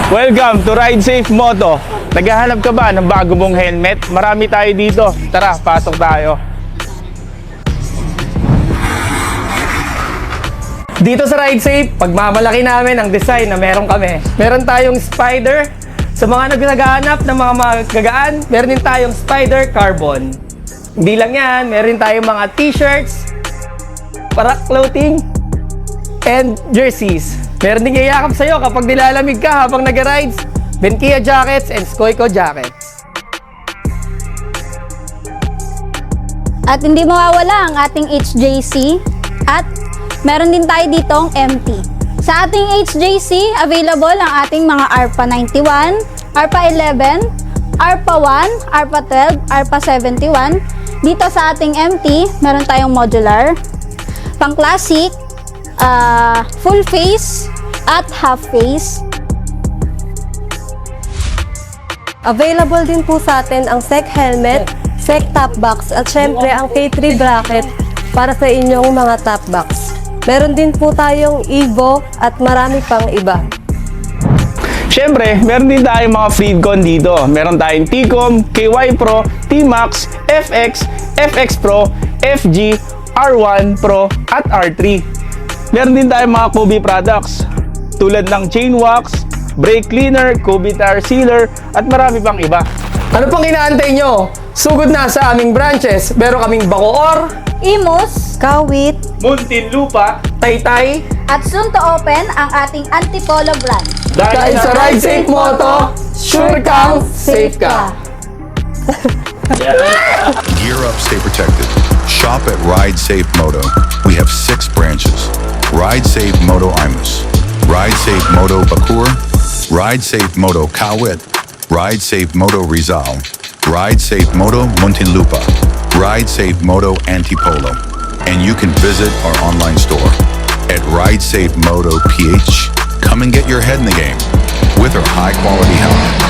Welcome to Ride Safe Moto. Naghahanap ka ba ng bago mong helmet? Marami tayo dito. Tara, pasok tayo. Dito sa Ride Safe, pagmamalaki namin ang design na meron kami. Meron tayong Spider. Sa mga naghahanap ng mga magagaan, meron din tayong Spider Carbon. Hindi lang yan, meron tayong mga t-shirts, para clothing, and jerseys. Meron din yayakap sa'yo kapag nilalamig ka habang nag-rides, Benkia jackets and Skoiko jackets. At hindi mawawala ang ating HJC at meron din tayo ditong MT. Sa ating HJC, available ang ating mga ARPA 91, ARPA 11, ARPA 1, ARPA 12, ARPA 71. Dito sa ating MT, meron tayong modular, pang classic, full face at half face. Available din po sa atin ang SEC helmet, SEC top box at syempre ang K3 bracket para sa inyong mga top box. Meron din po tayong Evo at marami pang iba. Siyempre, meron din tayong mga Freedcon dito. Meron tayong T-Com, KY Pro, T-Max, FX, FX Pro, FG, R1 Pro at R3. Meron din tayong mga Kobe products tulad ng chain wax, brake cleaner, Kobe tire sealer at marami pang iba. Ano pang inaantay nyo? Sugod na sa aming branches. Meron kaming Bacoor, Imus, Kawit, Muntinlupa, Taytay. at soon to open ang ating Antipolo brand. Dahil sa Ride Safe Moto, sure kang safe ka. Gear up, stay protected. Shop at Ride Safe Moto. We have 6 branches. Ride Safe Moto Imus, Ride Safe Moto Bacoor, Ride Safe Moto Kawit, Ride Safe Moto Rizal, Ride Safe Moto Muntinlupa, Ride Safe Moto Antipolo. And you can visit our online store at Ride Safe Moto PH. Come and get your head in the game with our high quality helmet.